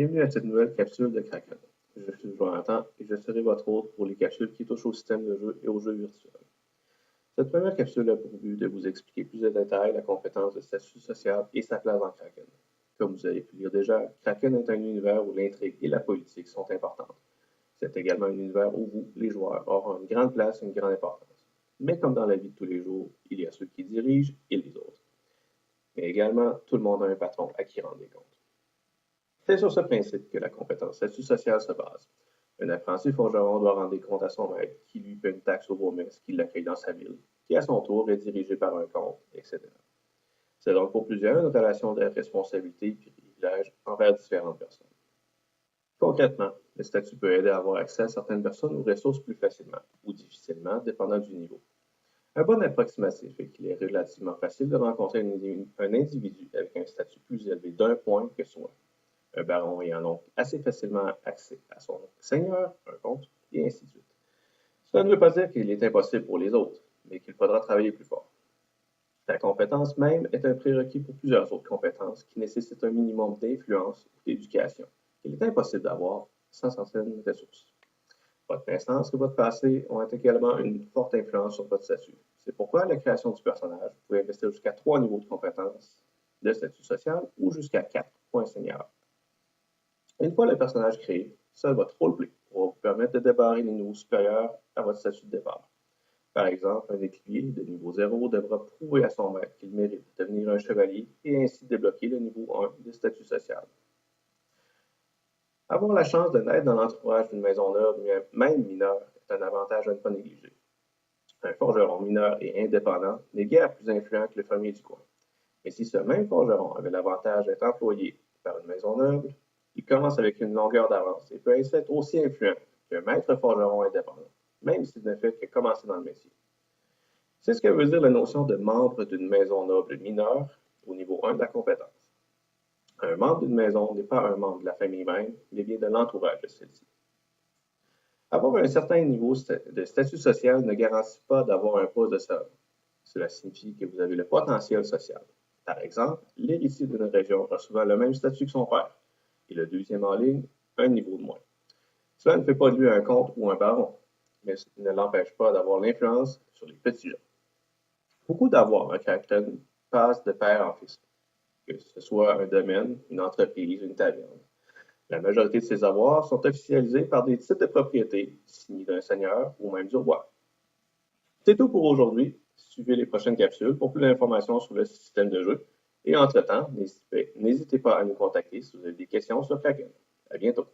Bienvenue à cette nouvelle capsule de Kraken. Je suis Jonathan et je serai votre hôte pour les capsules qui touchent au système de jeu et aux jeux virtuels. Cette première capsule a pour but de vous expliquer plus en détail la compétence de statut social et sa place dans Kraken. Comme vous avez pu lire déjà, Kraken est un univers où l'intrigue et la politique sont importantes. C'est également un univers où vous, les joueurs, auront une grande place et une grande importance. Mais comme dans la vie de tous les jours, il y a ceux qui dirigent et les autres. Mais également, tout le monde a un patron à qui rendre des comptes. C'est sur ce principe que la compétence statut social se base. Un apprenti forgeron doit rendre des comptes à son maître, qui lui paie une taxe au bourgmestre qui l'accueille dans sa ville, qui à son tour est dirigé par un comte, etc. C'est donc pour plusieurs une relation de responsabilité et de privilège envers différentes personnes. Concrètement, le statut peut aider à avoir accès à certaines personnes aux ressources plus facilement ou difficilement, dépendant du niveau. Un bon approximatif est qu'il est relativement facile de rencontrer un individu avec un statut plus élevé d'un point que soi. Un baron ayant donc assez facilement accès à son seigneur, un comte, et ainsi de suite. Cela ne veut pas dire qu'il est impossible pour les autres, mais qu'il faudra travailler plus fort. La compétence même est un prérequis pour plusieurs autres compétences qui nécessitent un minimum d'influence ou d'éducation qu'il est impossible d'avoir sans certaines ressources. Votre naissance et votre passé ont également une forte influence sur votre statut. C'est pourquoi à la création du personnage, vous pouvez investir jusqu'à 3 niveaux de compétences de statut social ou jusqu'à 4 points seigneur. Une fois le personnage créé, seul votre roleplay pourra vous permettre de débarrer les niveaux supérieurs à votre statut de départ. Par exemple, un écuyer de niveau 0 devra prouver à son maître qu'il mérite de devenir un chevalier et ainsi débloquer le niveau 1 de statut social. Avoir la chance de naître dans l'entourage d'une maison noble, même mineure, est un avantage à ne pas négliger. Un forgeron mineur et indépendant n'est guère plus influent que le fermier du coin. Mais si ce même forgeron avait l'avantage d'être employé par une maison noble, il commence avec une longueur d'avance et peut ainsi être aussi influent qu'un maître forgeron indépendant, même s'il ne fait que commencer dans le métier. C'est ce que veut dire la notion de membre d'une maison noble mineure au niveau 1 de la compétence. Un membre d'une maison n'est pas un membre de la famille même, mais bien de l'entourage de celle-ci. Avoir un certain niveau de statut social ne garantit pas d'avoir un poste de servant. Cela signifie que vous avez le potentiel social. Par exemple, l'héritier d'une région a souvent le même statut que son père, et le deuxième en ligne, un niveau de moins. Cela ne fait pas de lui un comte ou un baron, mais ne l'empêche pas d'avoir l'influence sur les petits gens. Beaucoup d'avoirs en caractère passent de père en fils, que ce soit un domaine, une entreprise, une taverne. La majorité de ces avoirs sont officialisés par des titres de propriété signés d'un seigneur ou même du roi. C'est tout pour aujourd'hui. Suivez les prochaines capsules pour plus d'informations sur le système de jeu. Et entre-temps, n'hésitez pas à nous contacter si vous avez des questions sur Kraken. À bientôt.